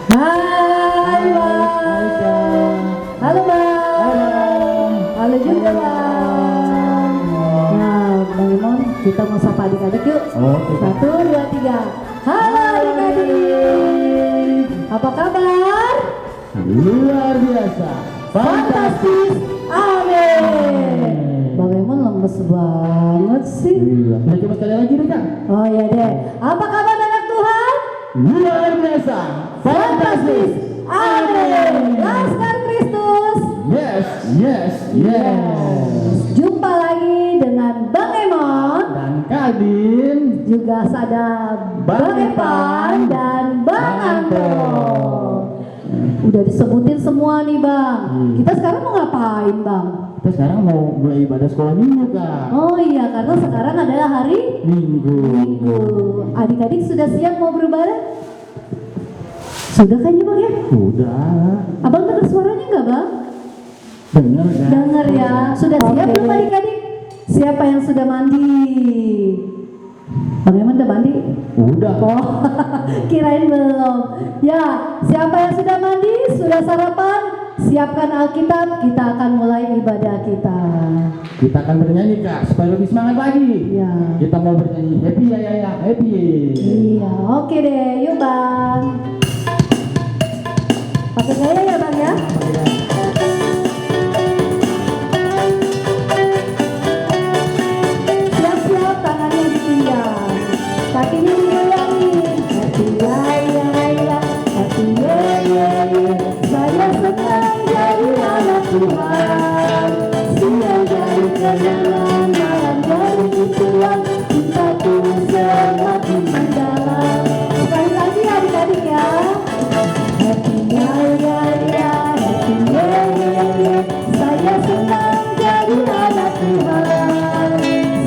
Hai Bang. Halo Bang. Halo juga Bang. Nah Bang Imon, kita mau sapa adik-adik yuk. Oke. 1, 2, 3. Halo adik-adik. Apa kabar? Luar biasa. Fantastis. Amin. Bang Imon lemes banget sih. Iya. Kita coba sekali lagi deh Kak. Oh iya deh. Apa kabar anak Tuhan? Luar biasa. Fantastis. Amin. Laskar Kristus. Yes, yes, yes. Jumpa lagi dengan Bang Emon, Dan Kadin. juga ada Bang Evan dan Bang Anto. Udah disebutin semua nih Bang. Kita sekarang mau ngapain Bang? Kita sekarang mau mulai ibadah sekolah minggu Kak. Oh iya, karena sekarang adalah hari Minggu. Minggu. Adik-adik sudah siap mau beribadah? Sudah kan ya Bang ya? Sudah. Abang dengar suaranya nggak Bang? Dengar kan? Dengar ya. Sudah siap belum adik-adik? Siapa yang sudah mandi? Bang Eman udah mandi? Udah. Oh, kirain belum. Ya, siapa yang sudah mandi? Sudah sarapan? Siapkan Alkitab, kita akan mulai ibadah kita. Kita akan bernyanyi Kak supaya lebih semangat lagi. Ya. Kita mau bernyanyi happy ya happy. Iya, oke deh, yuk Bang. Pakai gaya ya Bang ya? Siap-siap tangannya ditinggal, kakinya digoyangin. Happy ya, happy ya. Saya senang jadi anak Tuhan. Siang dari kenalan, malam dari Tuhan. Cintaku semakin mendalam. Sekali lagi adik-adik ya. Happy ya, happy ya. Saya senang jadi anak Tuhan.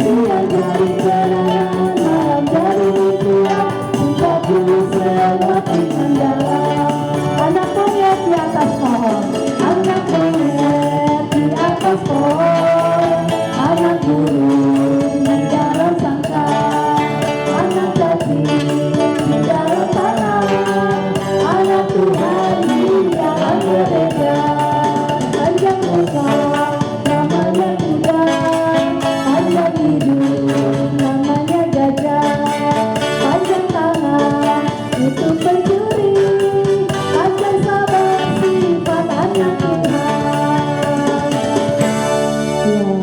Siang dari kenalan, malam dari Tuhan. Cintaku semakin mendalam. Anak monyet di atas pohon, anak monyet di atas pohon, anak burung di dalam sangkar, anak cacing di dalam tanah, anak Tuhan di dalam gereja. Panjang muka namanya kuda, panjang hidung namanya gajah, panjang tangan itu pencuri, panjang sabar sifat anak Tuhan. Ya.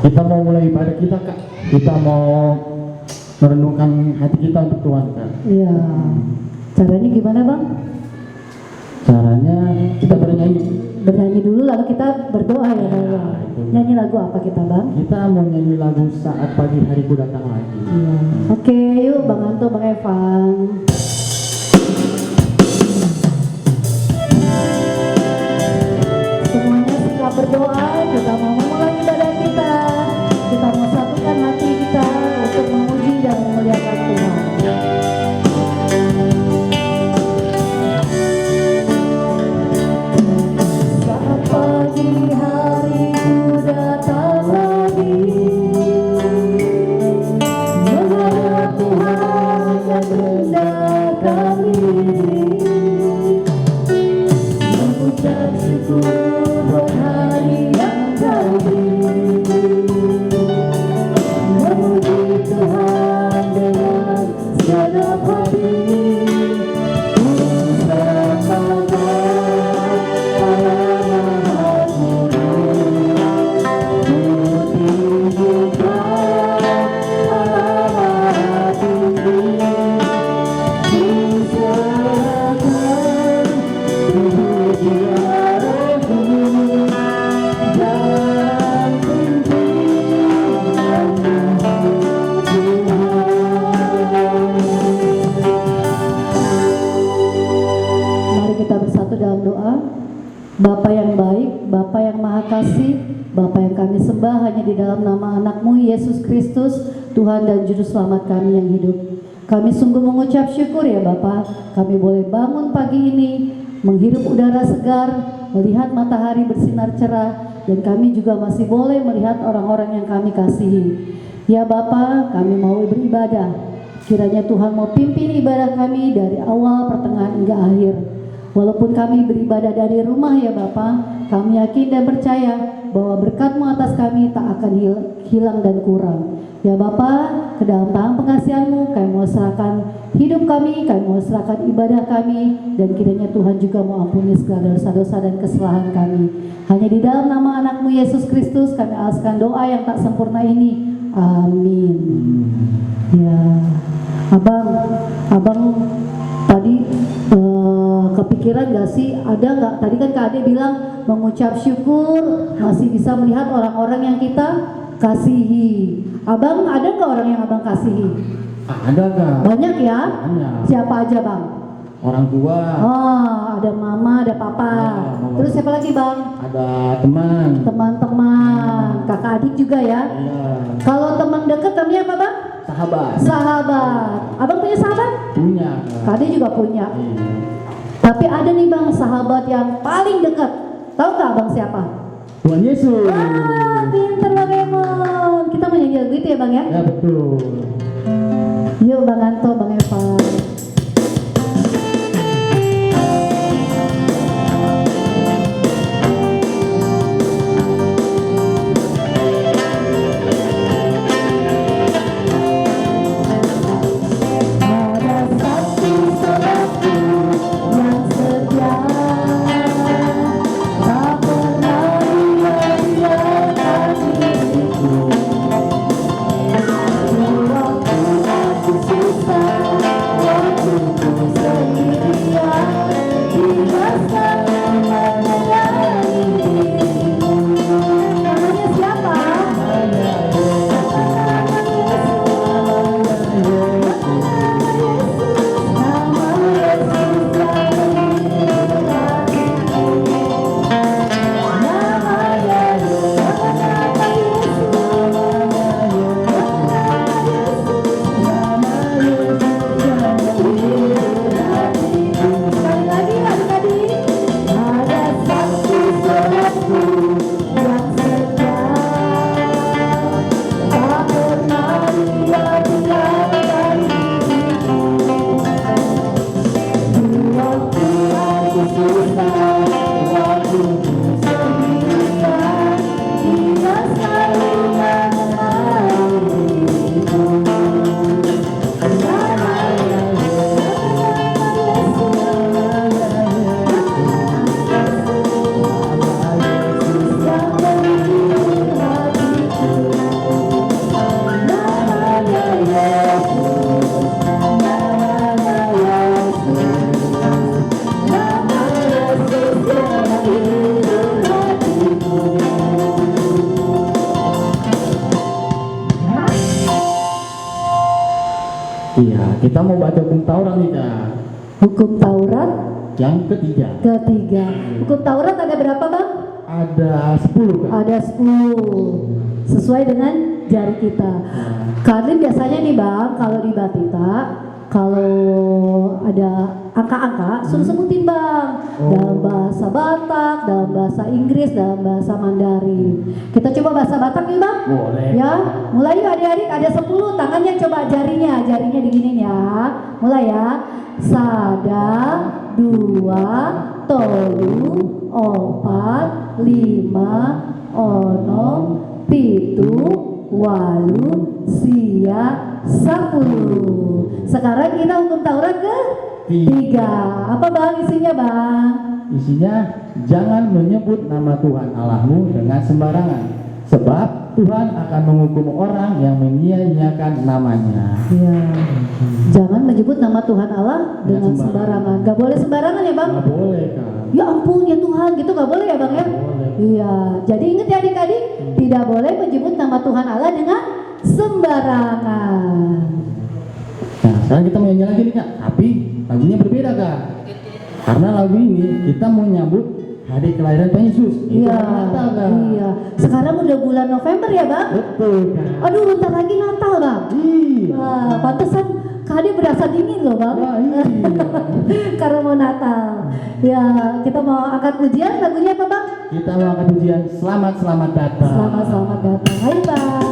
Kita mau mulai ibadah kita Kak. Kita mau merenungkan hati kita untuk Tuhan Kak. Iya. Caranya gimana Bang? Caranya kita bernyanyi. Bernyanyi dulu lalu kita berdoa ya Bang. Ya, itu. Nyanyi lagu apa kita Bang? Kita mau nyanyi lagu Saat Pagi Hariku Datang Lagi. Iya. Oke, yuk Bang Anto, Bang Evan. Semuanya siap berdoa. Kita mau memulai ibadah kita. Kita mau satukan hati kita untuk memuji dan memuliakan Tuhan. Saat pagi hariku datang lagi, menghadap Tuhan dan rendahkan diri, mengucap syukur buat hari yang kau beri, memuji Tuhan dengan segenap hati. Bapa yang baik, Bapa yang maha kasih, Bapa yang kami sembah hanya di dalam nama anak-Mu Yesus Kristus, Tuhan dan Juru Selamat kami yang hidup. Kami sungguh mengucap syukur ya Bapa, kami boleh bangun pagi ini, menghirup udara segar, melihat matahari bersinar cerah, dan kami juga masih boleh melihat orang-orang yang kami kasihi. Ya Bapa, kami mau beribadah, Kiranya Tuhan mau pimpin ibadah kami dari awal, pertengahan hingga akhir. Walaupun kami beribadah dari rumah ya Bapa, kami yakin dan percaya bahwa berkat-Mu atas kami tak akan hilang dan kurang. Ya Bapa, ke dalam tangan pengasihan-Mu kami mau serahkan hidup kami mau serahkan ibadah kami, dan kiranya Tuhan juga mau ampuni segala dosa-dosa dan kesalahan kami. Hanya di dalam nama anak-Mu Yesus Kristus kami alaskan doa yang tak sempurna ini. Amin. Ya, abang tadi kepikiran gak sih, ada gak tadi kan Kak Ade bilang mengucap syukur masih bisa melihat orang-orang yang kita kasihi. Abang ada gak orang yang abang kasihi? Ada Kak. Banyak ya? Banyak. Siapa aja Bang? Orang tua. Oh, ada mama, ada papa. Mama. Terus siapa lagi Bang? Ada teman. Teman-teman, kakak adik juga ya? Iya. Kalau teman dekat namanya apa Bang? Sahabat. Sahabat. Abang punya sahabat? Punya. Kak Ade juga punya. Iya. Tapi ada nih Bang sahabat yang paling dekat. Tahu gak Bang siapa? Tuhan Yesus. Wah, pinter Bang Emon. Kita mau nyanyi lagu itu ya Bang ya? Ya betul. Yuk Bang Anto, Bang Evan. Iya, kita mau baca hukum Taurat nih Kak. Hukum Taurat Yang ketiga. Hukum Taurat ada berapa Bang? Ada 10 Kak. Ada 10. Sesuai dengan jari kita. Karena biasanya nih Bang, kalau di Batita, kalau ada angka-angka, suruh sebutin Bang. Dalam bahasa Batak, dalam bahasa Inggris, dalam bahasa Mandarin. Kita coba bahasa Batak nih Bang? Boleh. Ya, mulai yuk adik-adik, ada 10, tangannya coba jarinya diginin ya. Mulai ya. Sada, dua, tolu, opat, lima, onom, pitu, walu, sia, 10. Sekarang kita hukum Taurat ke 3. Apa Bang isinya Bang? Isinya, jangan menyebut nama Tuhan Allahmu dengan sembarangan, sebab Tuhan akan menghukum orang yang menyia-nyiakan namanya. Ya. Jangan menyebut nama Tuhan Allah dengan sembarangan. Gak boleh sembarangan ya Bang? Nggak boleh Kak. Ya ampun ya Tuhan, gitu gak boleh ya Bang ya? Boleh. Iya. Jadi ingat ya adik-adik, tidak boleh menyebut nama Tuhan Allah dengan sembarangan. Nah, sekarang kita mau nyanyi lagi nih Kak, tapi lagunya berbeda Kak. Karena lagu ini kita mau nyambut hari kelahiran Tuhan Yesus. Itu Iya. hari Natal Kak. Iya. Sekarang udah bulan November ya Bang? Betul Kak. Aduh, bentar lagi Natal Bang. Iya. Wah, pantesan Kade berasa dingin loh Bang. Wah, iya. Karena mau Natal. Ya, kita mau angkat pujian, lagunya apa Bang? Kita mau angkat ujian selamat datang. Selamat datang. Hai Bang.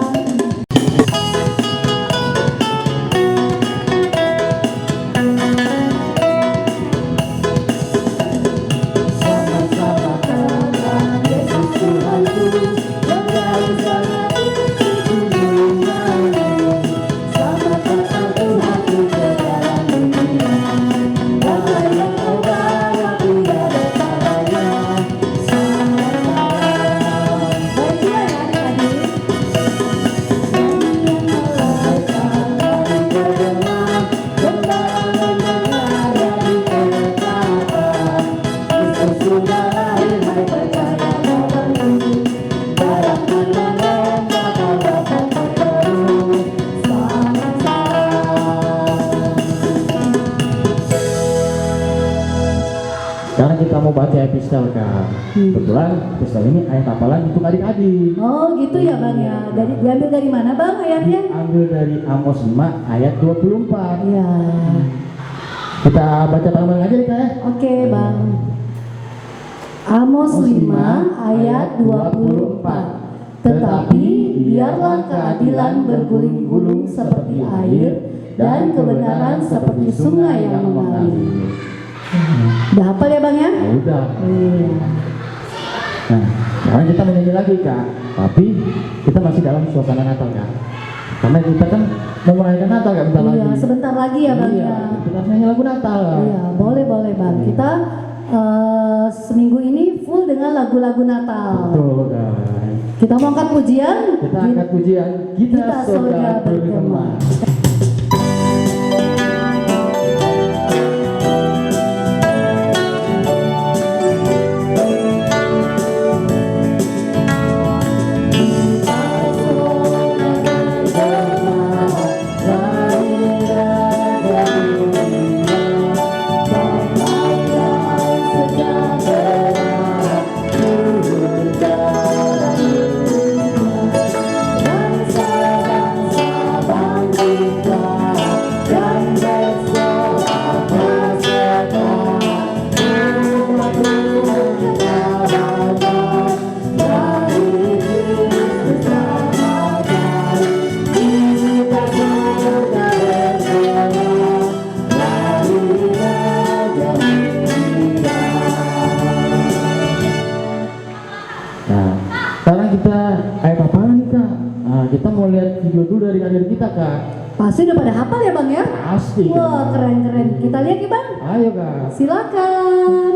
Sekarang kita mau baca epistel Kak. Kebetulan epistel ini ayat hafalan untuk adik-adik. Oh gitu ya Bang ya. Diambil dari mana Bang ayatnya? Ambil dari Amos 5 ayat 24. Iya. Kita baca bareng-bareng aja Kak ya. Oke Bang. Amos 5 ayat 24. Tetapi biarlah keadilan berguling-guling seperti air dan kebenaran seperti sungai yang mengalir. Udah hafal ya Bang ya? Udah. Iya. Nah, sekarang kita menyanyi lagi Kak. Tapi kita masih dalam suasana Natal Kak. Karena kita kan mau merayakan Natal Kak bentar lagi. Iya, sebentar lagi ya Bang Iya, ya. kita harus nyanyi lagu Natal. Iya, boleh Bang. Kita seminggu ini full dengan lagu-lagu Natal. Betul Kak. Kita mau angkat pujian. Kita angkat pujian. Kita surga bergema. Kita mau lihat video dulu dari adik kita Kak. Pasti udah pada hafal ya Bang ya? Pasti. Wah keren. Kita lihat ya Bang. Ayo Kak. Silakan.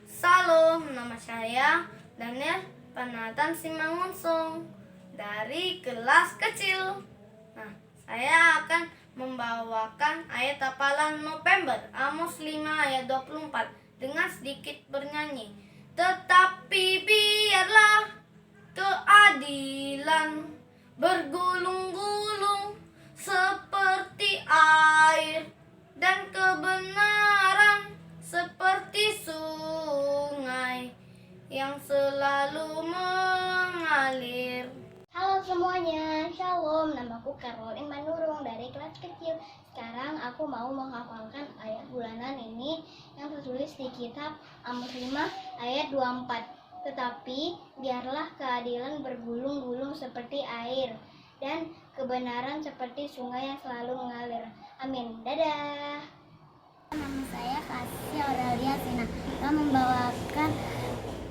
Salam, nama saya Daniel Panatan Simangunsung dari kelas kecil. Nah, saya akan membawakan ayat hafalan November Amos 5 ayat 24 dengan sedikit bernyanyi. Tetapi biarlah keadilan bergulung-gulung seperti air dan kebenaran seperti sungai yang selalu mengalir. Halo semuanya, Shalom, namaku Caroline Manurung dari kelas kecil. Sekarang aku mau menghafalkan ayat bulanan ini yang tertulis di kitab Amos 5 ayat 24. Tetapi biarlah keadilan bergulung-gulung seperti air dan kebenaran seperti sungai yang selalu mengalir. Amin. Dadah. Nama saya Kasih Aurelia Sina. Saya membawakan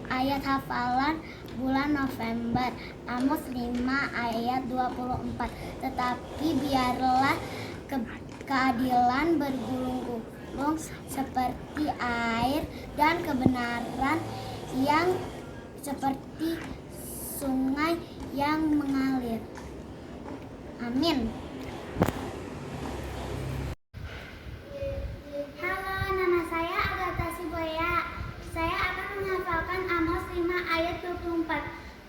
ayat hafalan bulan November Amos 5 ayat 24. Tetapi biarlah keadilan bergulung-gulung seperti air dan kebenaran yang seperti sungai yang mengalir. Amin. Halo, nama saya Agatha Siboya. Saya akan menghafalkan Amos 5 ayat 24.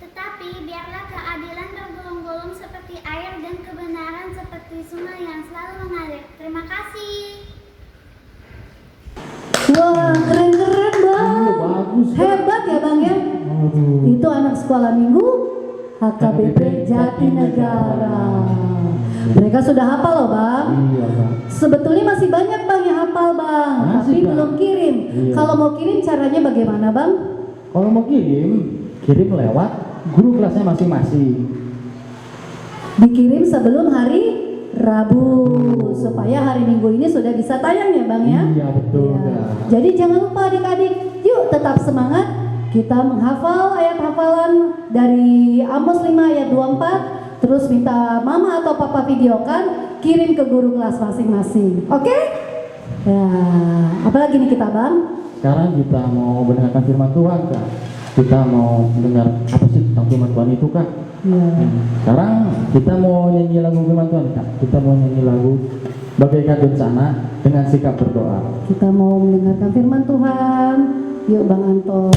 Tetapi biarlah keadilan bergulung-gulung seperti air dan kebenaran seperti sungai yang selalu mengalir. Terima kasih. Wah keren Bang. Iya, bagus. Hebat ya Bang ya. Itu anak sekolah minggu HKBP Jatinegara. Mereka sudah hafal loh Bang. Iya Kak. Sebetulnya masih banyak Bang yang hafal Bang, Masih, tapi Bang. belum kirim. Iya. Kalau mau kirim caranya bagaimana Bang? Kalau mau kirim lewat guru kelasnya masing-masing. Dikirim sebelum hari Rabu supaya hari Minggu ini sudah bisa tayang ya Bang ya. Iya betul Iya. Kak. Jadi jangan lupa adik-adik, yuk tetap semangat. Kita menghafal ayat hafalan dari Amos 5 ayat 24. Terus minta mama atau papa videokan, kirim ke guru kelas masing-masing. Oke? Ya, apalagi nih kita Bang? Sekarang kita mau mendengarkan firman Tuhan Kak. Kita mau mendengar apa sih tentang firman Tuhan itu Kak. Ya. Sekarang kita mau nyanyi lagu firman Tuhan Kak. Kita mau nyanyi lagu Bagaikan Bencana dengan sikap berdoa. Kita mau mendengarkan firman Tuhan. Yuk Bang Anton.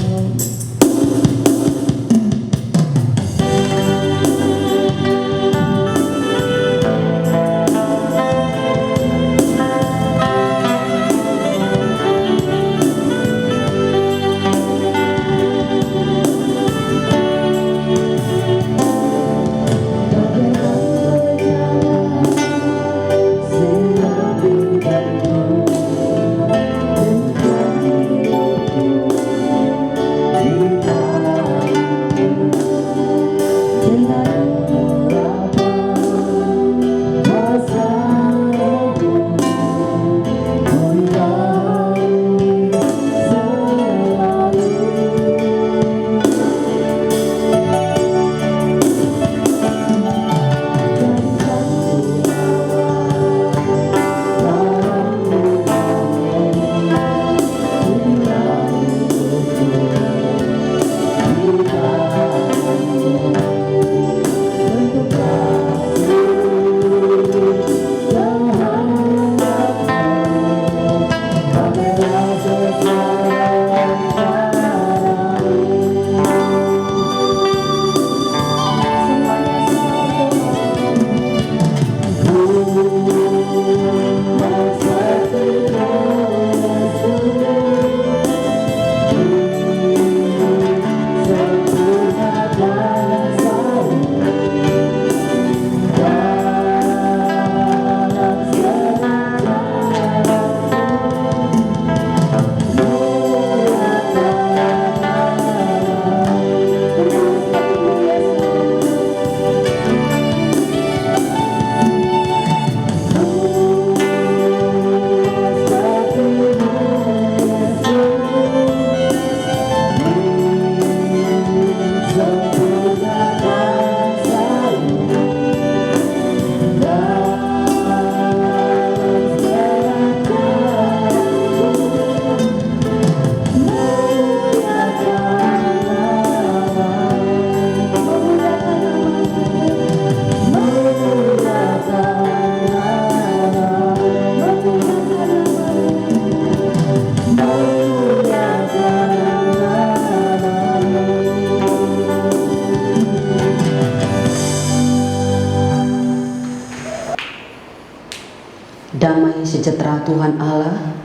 Damai sejahtera Tuhan Allah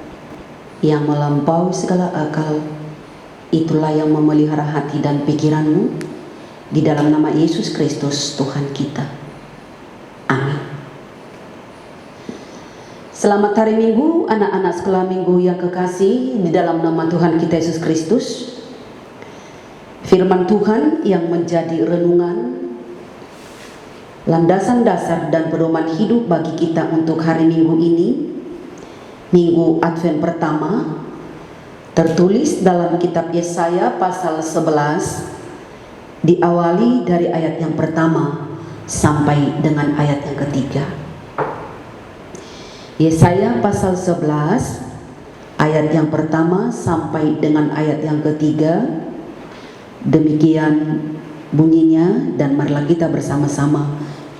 yang melampaui segala akal, itulah yang memelihara hati dan pikiranmu di dalam nama Yesus Kristus Tuhan kita. Amin. Selamat hari Minggu, anak-anak sekolah Minggu yang kekasih di dalam nama Tuhan kita Yesus Kristus. Firman Tuhan yang menjadi renungan, landasan dasar dan pedoman hidup bagi kita untuk hari Minggu ini, Minggu Advent pertama, tertulis dalam kitab Yesaya pasal 11, diawali dari ayat yang pertama sampai dengan ayat yang ketiga. Yesaya pasal 11 ayat yang pertama sampai dengan ayat yang ketiga. Demikian bunyinya, dan marilah kita bersama-sama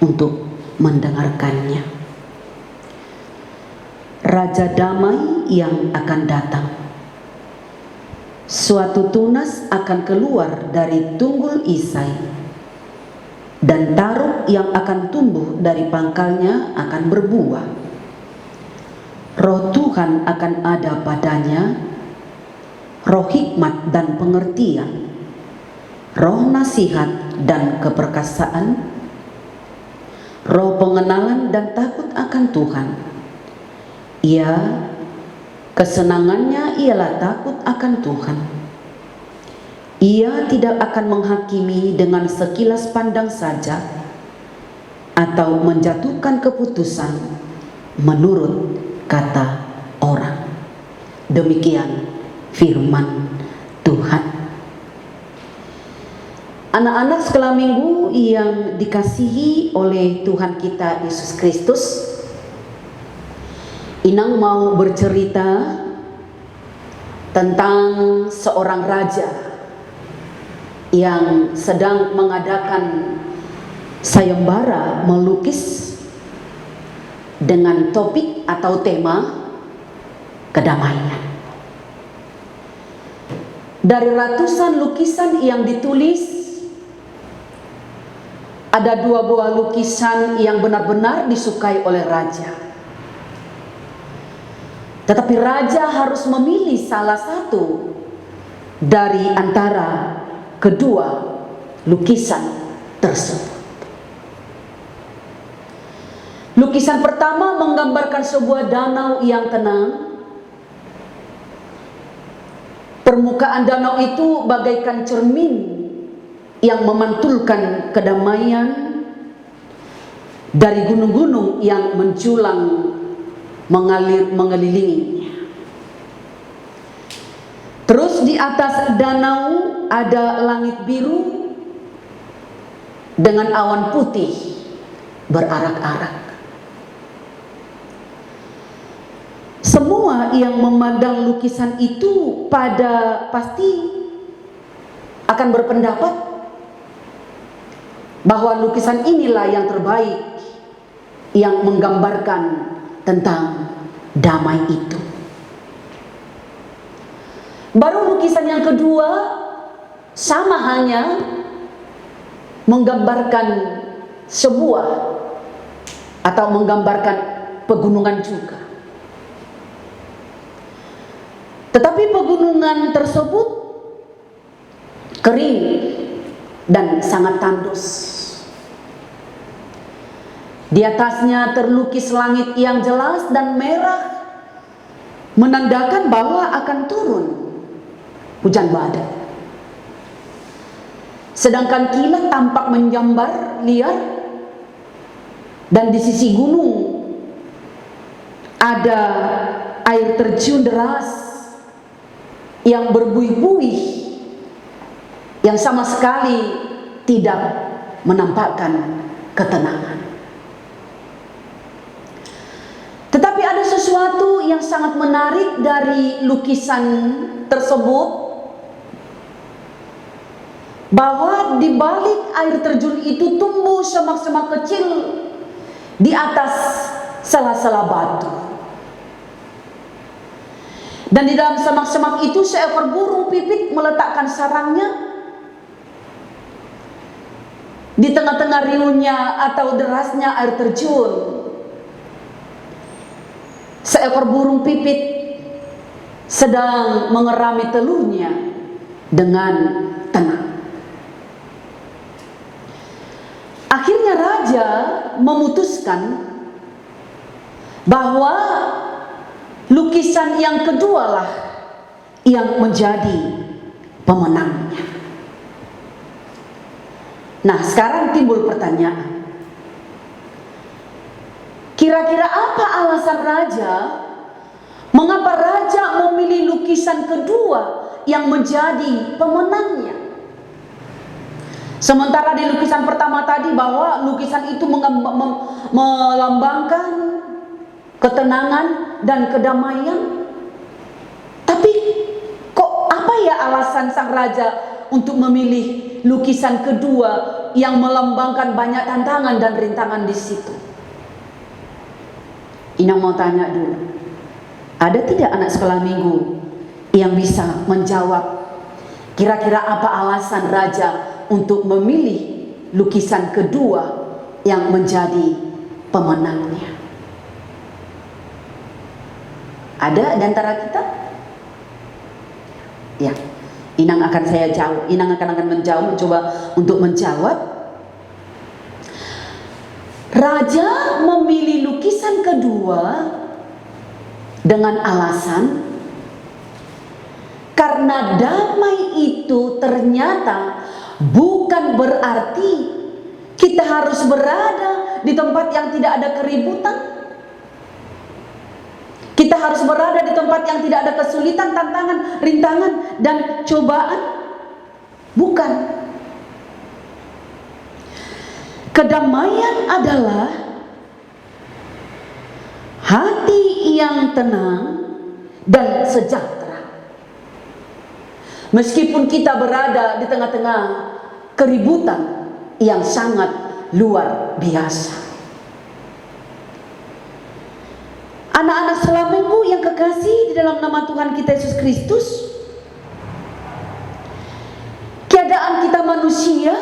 untuk mendengarkannya. Raja damai yang akan datang. Suatu tunas akan keluar dari tunggul Isai, dan taruk yang akan tumbuh dari pangkalnya akan berbuah. Roh Tuhan akan ada padanya, roh hikmat dan pengertian, roh nasihat dan keperkasaan, roh pengenalan dan takut akan Tuhan. Ia kesenangannya ialah takut akan Tuhan. Ia tidak akan menghakimi dengan sekilas pandang saja, atau menjatuhkan keputusan menurut kata orang. Demikian firman Tuhan. Anak-anak sekolah Minggu yang dikasihi oleh Tuhan kita Yesus Kristus, Inang mau bercerita tentang seorang raja yang sedang mengadakan sayembara melukis dengan topik atau tema kedamaian. Dari ratusan lukisan yang ditulis, ada 2 buah lukisan yang benar-benar disukai oleh raja. Tetapi raja harus memilih salah satu dari antara kedua lukisan tersebut. Lukisan pertama menggambarkan sebuah danau yang tenang. Permukaan danau itu bagaikan cermin yang memantulkan kedamaian dari gunung-gunung yang menjulang mengelilinginya. Terus di atas danau ada langit biru dengan awan putih berarak-arak. Semua yang memandang lukisan itu pasti akan berpendapat bahwa lukisan inilah yang terbaik, yang menggambarkan tentang damai itu. Baru lukisan yang kedua sama, hanya menggambarkan sebuah atau menggambarkan pegunungan juga. Tetapi pegunungan tersebut kering dan sangat tandus. Di atasnya terlukis langit yang jelas dan merah, menandakan bahwa akan turun hujan badai. Sedangkan kilat tampak menjambar liar, dan di sisi gunung ada air terjun deras yang berbuih-buih, yang sama sekali tidak menampakkan ketenangan. Tetapi ada sesuatu yang sangat menarik dari lukisan tersebut, bahwa di balik air terjun itu tumbuh semak-semak kecil di atas sela-sela batu. Dan di dalam semak-semak itu seekor burung pipit meletakkan sarangnya di tengah-tengah riuhnya atau derasnya air terjun. seekor burung pipit sedang mengerami telurnya dengan tenang. Akhirnya raja memutuskan bahwa lukisan yang kedualah yang menjadi pemenangnya. Nah, sekarang timbul pertanyaan. Kira-kira apa alasan raja? Mengapa raja memilih lukisan kedua yang menjadi pemenangnya? Sementara di lukisan pertama tadi bahwa lukisan itu melambangkan ketenangan dan kedamaian. Tapi kok apa ya alasan sang raja untuk memilih lukisan kedua yang melambangkan banyak tantangan dan rintangan di situ? Inang mau tanya dulu. Ada tidak anak sekolah minggu yang bisa menjawab kira-kira apa alasan raja untuk memilih lukisan kedua yang menjadi pemenangnya? Ada di antara kita? Ya, Inang akan saya jawab. Inang akan mencoba untuk menjawab. Raja memilih lukisan kedua dengan alasan karena damai itu ternyata bukan berarti kita harus berada di tempat yang tidak ada keributan. Kita harus berada di tempat yang tidak ada kesulitan, tantangan, rintangan, dan cobaan. Bukan. Kedamaian adalah hati yang tenang dan sejahtera. Meskipun kita berada di tengah-tengah keributan yang sangat luar biasa. Anak-anak sekolah minggu yang kekasih di dalam nama Tuhan kita Yesus Kristus, keadaan kita manusia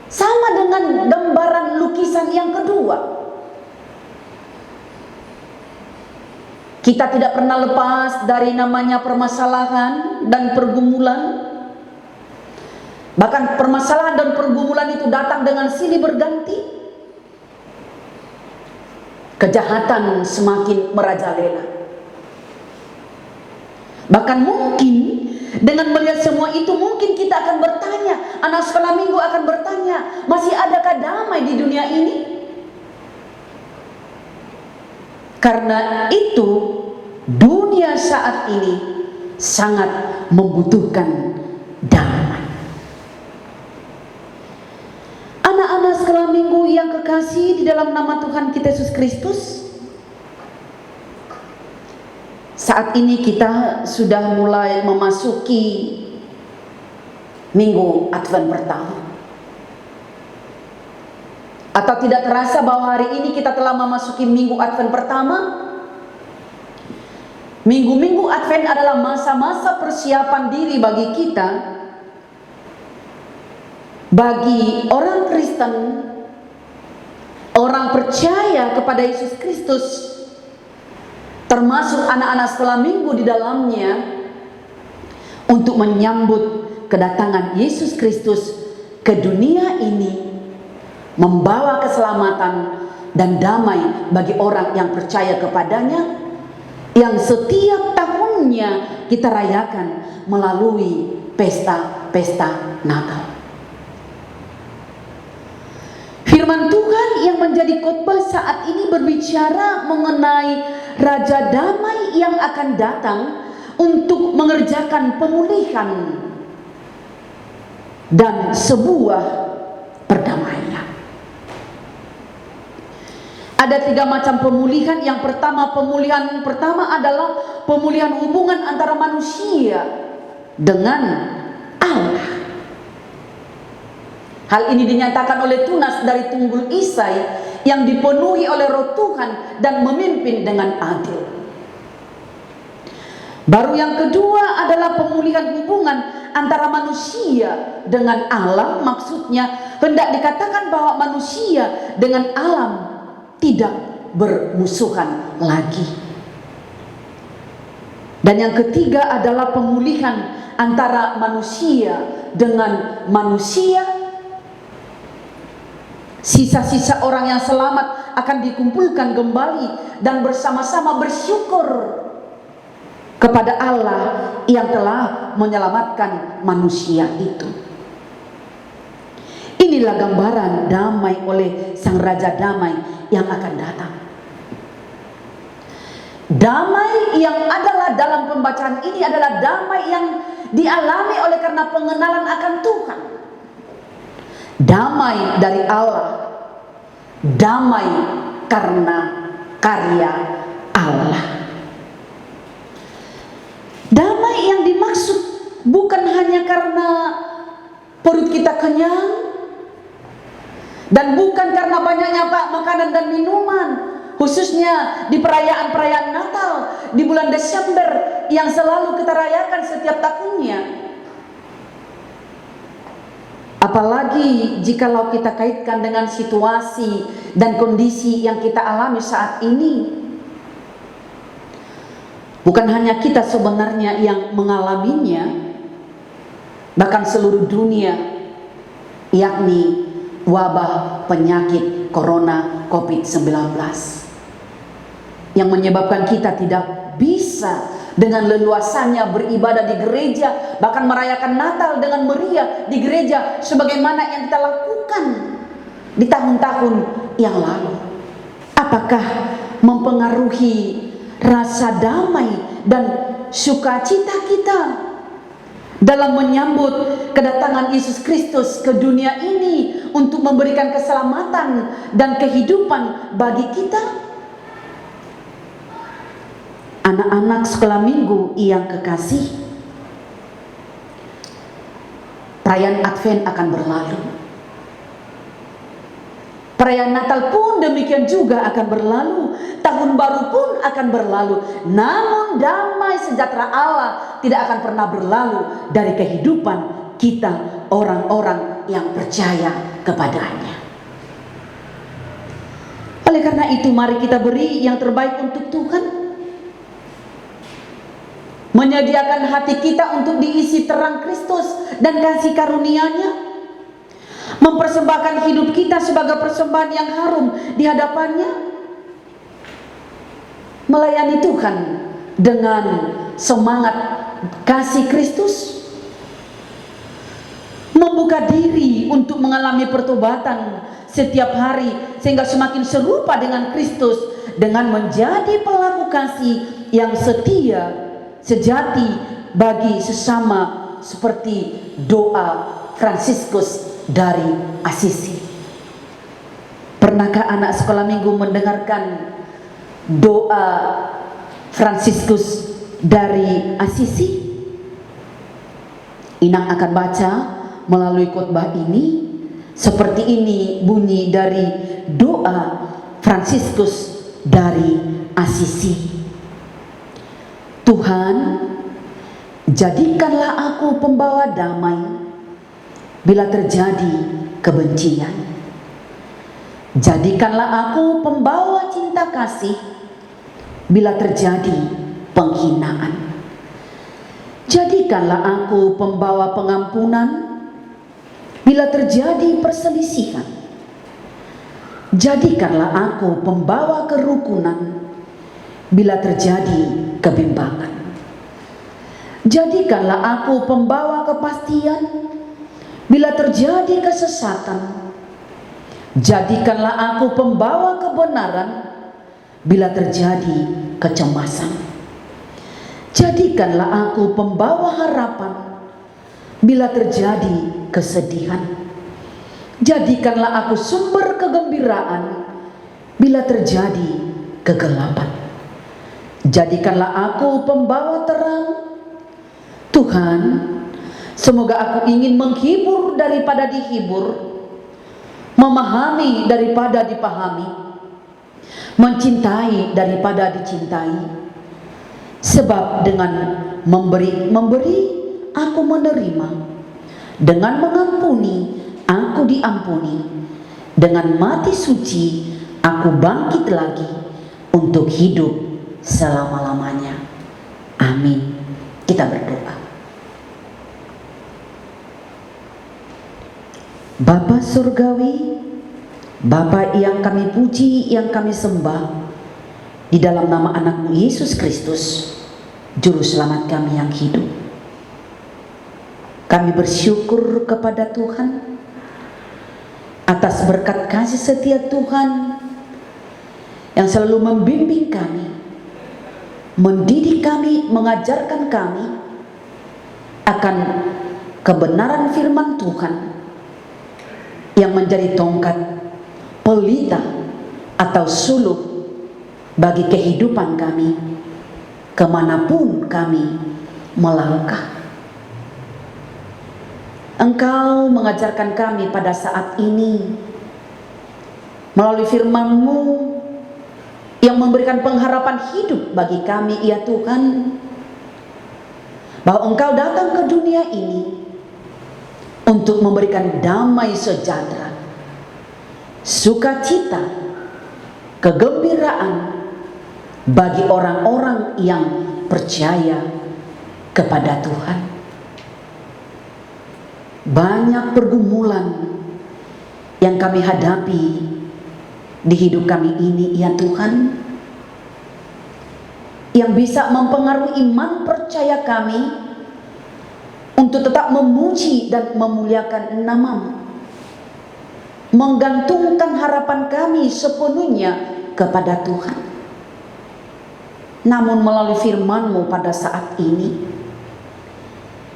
sama dengan gambaran lukisan yang kedua. Kita tidak pernah lepas dari namanya permasalahan dan pergumulan. Bahkan permasalahan dan pergumulan itu datang dengan silih berganti. Kejahatan semakin merajalela. Bahkan mungkin dengan melihat semua itu mungkin kita akan bertanya, anak sekolah minggu akan bertanya, masih adakah damai di dunia ini? Karena itu dunia saat ini sangat membutuhkan damai. Anak-anak sekolah minggu yang kekasih di dalam nama Tuhan kita Yesus Kristus, saat ini kita sudah mulai memasuki minggu Advent pertama. Atau tidak terasa bahwa hari ini kita telah memasuki minggu Advent pertama? Minggu-minggu Advent adalah masa-masa persiapan diri bagi kita, bagi orang Kristen, orang percaya kepada Yesus Kristus, termasuk anak-anak sekolah minggu di dalamnya, untuk menyambut kedatangan Yesus Kristus ke dunia ini, membawa keselamatan dan damai bagi orang yang percaya kepadanya, yang setiap tahunnya kita rayakan melalui pesta-pesta Natal. Firman Tuhan yang menjadi khotbah saat ini berbicara mengenai Raja Damai yang akan datang untuk mengerjakan pemulihan dan sebuah perdamaian. Ada 3 macam pemulihan. Yang pertama, pemulihan pertama adalah pemulihan hubungan antara manusia dengan Allah. Hal ini dinyatakan oleh tunas dari Tunggul Isai yang dipenuhi oleh Roh Tuhan dan memimpin dengan adil. Baru yang kedua adalah pemulihan hubungan antara manusia dengan alam. Maksudnya hendak dikatakan bahwa manusia dengan alam tidak bermusuhan lagi. Dan yang ketiga adalah pemulihan antara manusia dengan manusia. Sisa-sisa orang yang selamat akan dikumpulkan kembali dan bersama-sama bersyukur kepada Allah yang telah menyelamatkan manusia itu. Inilah gambaran damai oleh Sang Raja Damai yang akan datang. Damai yang adalah dalam pembacaan ini adalah damai yang dialami oleh karena pengenalan akan Tuhan. Damai dari Allah, damai karena karya Allah. Damai yang dimaksud bukan hanya karena perut kita kenyang, dan bukan karena banyaknya makanan dan minuman, khususnya di perayaan-perayaan Natal di bulan Desember yang selalu kita rayakan setiap tahunnya. Apalagi jikalau kita kaitkan dengan situasi dan kondisi yang kita alami saat ini. Bukan hanya kita sebenarnya yang mengalaminya, bahkan seluruh dunia, yakni wabah penyakit corona COVID-19 yang menyebabkan kita tidak bisa dengan leluasannya beribadah di gereja, bahkan merayakan Natal dengan meriah di gereja sebagaimana yang kita lakukan di tahun-tahun yang lalu. Apakah mempengaruhi rasa damai dan sukacita kita dalam menyambut kedatangan Yesus Kristus ke dunia ini untuk memberikan keselamatan dan kehidupan bagi kita? Anak-anak sekolah minggu yang kekasih, perayaan Advent akan berlalu. Perayaan Natal pun demikian juga akan berlalu. Tahun baru pun akan berlalu. Namun damai sejahtera Allah tidak akan pernah berlalu dari kehidupan kita orang-orang yang percaya kepadanya. Oleh karena itu mari kita beri yang terbaik untuk Tuhan. Menyediakan hati kita untuk diisi terang Kristus dan kasih karunia-Nya. Mempersembahkan hidup kita sebagai persembahan yang harum di hadapannya. Melayani Tuhan dengan semangat kasih Kristus. Membuka diri untuk mengalami pertobatan setiap hari sehingga semakin serupa dengan Kristus dengan menjadi pelaku kasih yang setia, sejati bagi sesama seperti doa Fransiskus dari Assisi. Pernahkah anak sekolah minggu mendengarkan doa Fransiskus dari Assisi? Inang akan baca melalui khotbah ini. Seperti ini bunyi dari doa Fransiskus dari Assisi. Tuhan, jadikanlah aku pembawa damai bila terjadi kebencian. Jadikanlah aku pembawa cinta kasih bila terjadi penghinaan. Jadikanlah aku pembawa pengampunan bila terjadi perselisihan. Jadikanlah aku pembawa kerukunan bila terjadi kebimbangan. Jadikanlah aku pembawa kepastian bila terjadi kesesatan. Jadikanlah aku pembawa kebenaran bila terjadi kecemasan. Jadikanlah aku pembawa harapan bila terjadi kesedihan. Jadikanlah aku sumber kegembiraan bila terjadi kegelapan. Jadikanlah aku pembawa terang. Tuhan, semoga aku ingin menghibur daripada dihibur, memahami daripada dipahami, mencintai daripada dicintai. Sebab dengan memberi aku menerima, dengan mengampuni aku diampuni, dengan mati suci aku bangkit lagi. untuk hidup selama-lamanya. Amin. Kita berdoa. Bapa Surgawi, Bapa yang kami puji, yang kami sembah, di dalam nama anak-Mu Yesus Kristus, Juru Selamat kami yang hidup, kami bersyukur kepada Tuhan atas berkat kasih setia Tuhan yang selalu membimbing kami, mendidik kami, mengajarkan kami akan kebenaran firman Tuhan yang menjadi tongkat pelita atau suluh bagi kehidupan kami kemanapun kami melangkah. Engkau mengajarkan kami pada saat ini melalui firman-Mu yang memberikan pengharapan hidup bagi kami, ya Tuhan, bahwa Engkau datang ke dunia ini untuk memberikan damai sejahtera, sukacita, kegembiraan bagi orang-orang yang percaya kepada Tuhan. Banyak pergumulan yang kami hadapi di hidup kami ini, ya Tuhan, yang bisa mempengaruhi iman percaya kami untuk tetap memuji dan memuliakan nama-Mu, menggantungkan harapan kami sepenuhnya kepada Tuhan. Namun melalui firman-Mu pada saat ini,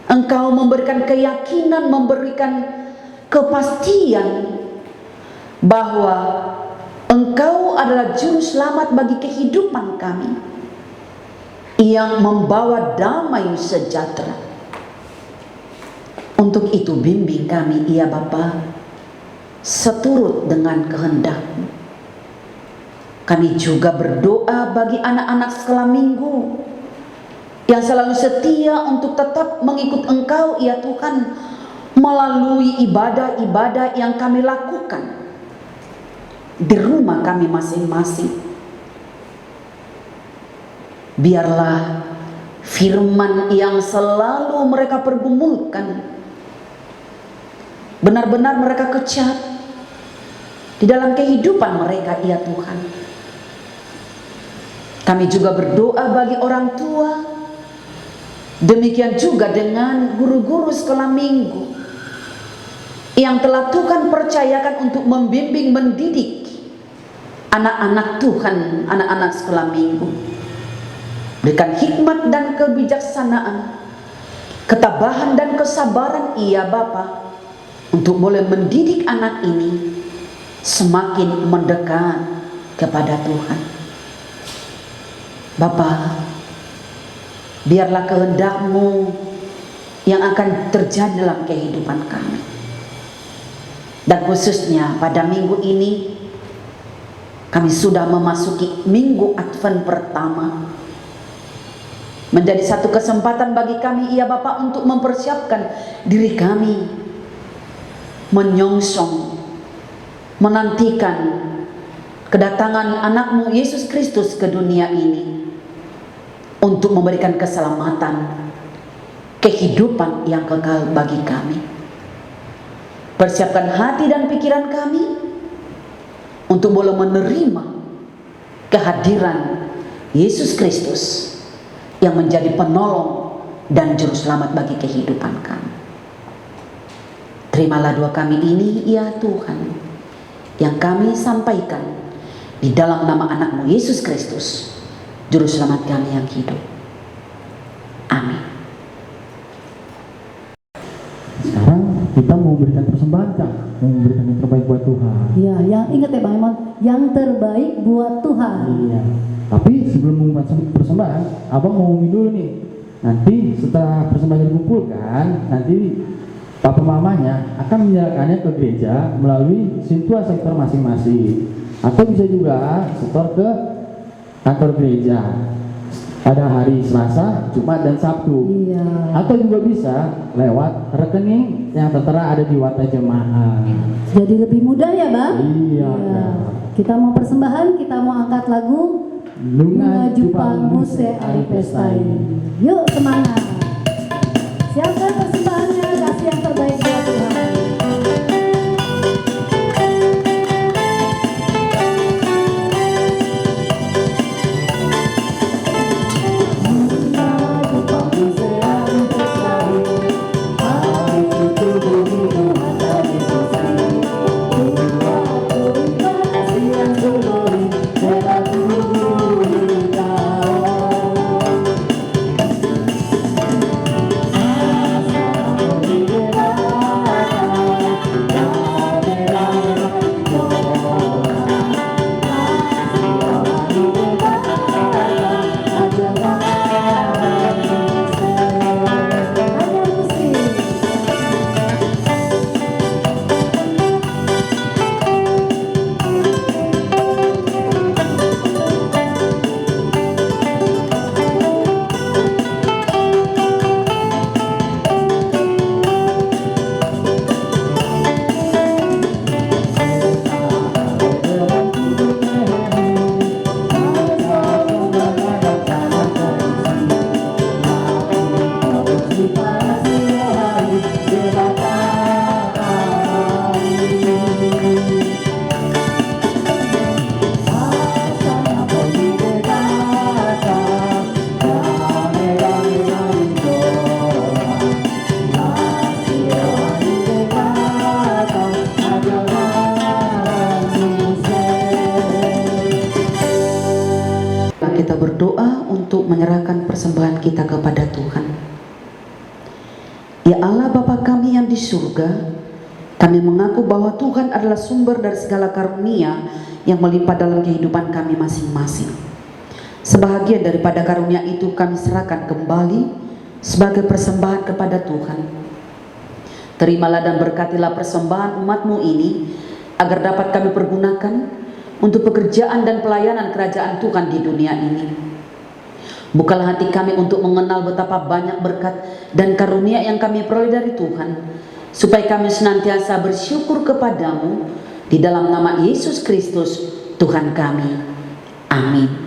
Engkau memberikan keyakinan, memberikan kepastian bahwa Engkau adalah juru selamat bagi kehidupan kami, yang membawa damai sejahtera. Untuk itu bimbing kami, ya Bapa, seturut dengan kehendak-Mu. Kami juga berdoa bagi anak-anak sekolah minggu yang selalu setia untuk tetap mengikut Engkau, ya Tuhan, melalui ibadah-ibadah yang kami lakukan di rumah kami masing-masing. Biarlah firman yang selalu mereka pergumulkan benar-benar mereka kecat di dalam kehidupan mereka, ya Tuhan. Kami juga berdoa bagi orang tua, demikian juga dengan guru-guru sekolah minggu yang telah Tuhan percayakan untuk membimbing, mendidik anak-anak Tuhan, anak-anak sekolah minggu. Berikan hikmat dan kebijaksanaan, ketabahan dan kesabaran, iya Bapa, untuk boleh mendidik anak ini semakin mendekat kepada Tuhan. Bapa, biarlah kehendak-Mu yang akan terjadi dalam kehidupan kami. Dan khususnya pada minggu ini, kami sudah memasuki minggu Advent pertama. Menjadi satu kesempatan bagi kami, ya Bapa, untuk mempersiapkan diri kami, menyongsong, menantikan kedatangan anak-Mu Yesus Kristus ke dunia ini untuk memberikan keselamatan, kehidupan yang kekal bagi kami. Persiapkan hati dan pikiran kami untuk boleh menerima kehadiran Yesus Kristus yang menjadi penolong dan juru selamat bagi kehidupan kami. Terimalah doa kami ini, ya Tuhan, yang kami sampaikan di dalam nama anak-Mu Yesus Kristus, juru selamat kami yang hidup. Amin. Sekarang kita mau memberikan persembahan, Kak, mau memberikan yang terbaik buat Tuhan. Ya, yang ingat ya Bang Iman, yang terbaik buat Tuhan. Iya. Tapi sebelum membuat persembahan, Abang mau ngomongin dulu nih. Nanti setelah persembahan dikumpulkan, nanti papa mamanya akan menyerahkannya ke gereja melalui sintua sektor masing-masing, atau bisa juga setor ke kantor gereja pada hari Selasa, Jumat, dan Sabtu. Iya. Atau juga bisa lewat rekening yang tertera ada di wadah jemaat. Jadi lebih mudah ya Bang? Iya. Iya. Kita mau persembahan, kita mau angkat lagu, Bunga Jepang Muse Ari Pestai. Yuk semangat. Siapkan persembahannya, kasih yang terbaik buat Tuhan. Kita berdoa untuk menyerahkan persembahan kita kepada Tuhan. Ya Allah Bapa kami yang di surga, kami mengaku bahwa Tuhan adalah sumber dari segala karunia yang melimpah dalam kehidupan kami masing-masing. Sebahagian daripada karunia itu kami serahkan kembali sebagai persembahan kepada Tuhan. Terimalah dan berkatilah persembahan umat-Mu ini, agar dapat kami pergunakan untuk pekerjaan dan pelayanan kerajaan Tuhan di dunia ini. Bukalah hati kami untuk mengenal betapa banyak berkat dan karunia yang kami peroleh dari Tuhan, supaya kami senantiasa bersyukur kepadamu di dalam nama Yesus Kristus Tuhan kami. Amin.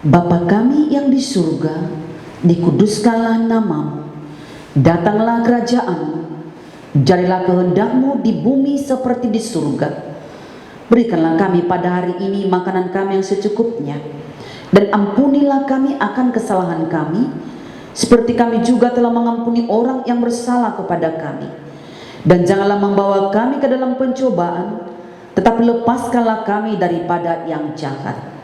Bapa kami yang di surga, dikuduskanlah namamu, datanglah kerajaanmu, jadilah kehendak-Mu di bumi seperti di surga. Berikanlah kami pada hari ini makanan kami yang secukupnya, dan ampunilah kami akan kesalahan kami, seperti kami juga telah mengampuni orang yang bersalah kepada kami. Dan janganlah membawa kami ke dalam pencobaan, tetapi lepaskanlah kami daripada yang jahat.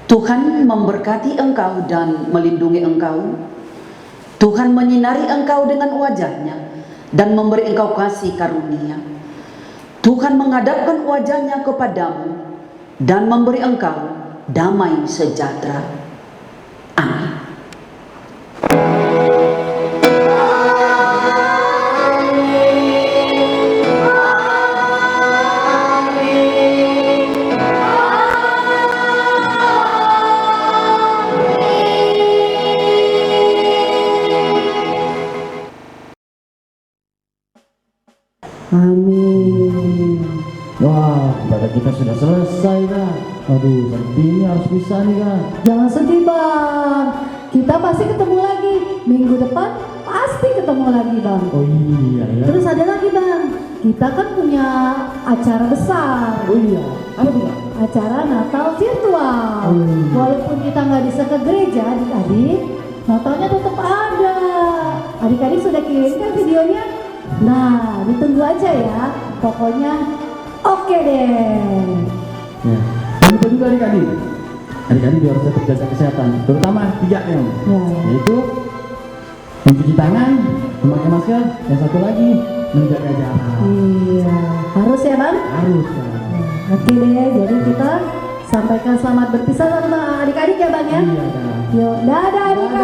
Tuhan memberkati engkau dan melindungi engkau. Tuhan menyinari engkau dengan wajah-Nya dan memberi engkau kasih karunia. Tuhan menghadapkan wajah-Nya kepadamu dan memberi engkau damai sejahtera. Amin. Amin. kita sudah selesai Kak. Aduh, sedihnya harus bisa nih Kak. Jangan sedih Bang, kita pasti ketemu lagi. Minggu depan pasti ketemu lagi Bang. Oh iya ya. Terus ada lagi Bang, kita kan punya acara besar. Oh iya, apa tuh Kak? Acara Natal virtual. Walaupun kita nggak bisa ke gereja adik-adik, Natalnya tetap ada. Adik-adik sudah kirimkan videonya? Nah, ditunggu aja ya. Pokoknya oke deh. Ya. Dan lupa juga adik-adik. Adik-adik juga harus tetap jaga kesehatan, terutama 3M. Ya. Yaitu mencuci tangan, memakai masker, yang satu lagi menjaga jarak. Iya, harus ya Bang? Harus Kak. Oke deh, jadi kita sampaikan selamat berpisah sama adik-adik ya Bang ya. Iya Kak. Yuk, dadah adik-adik.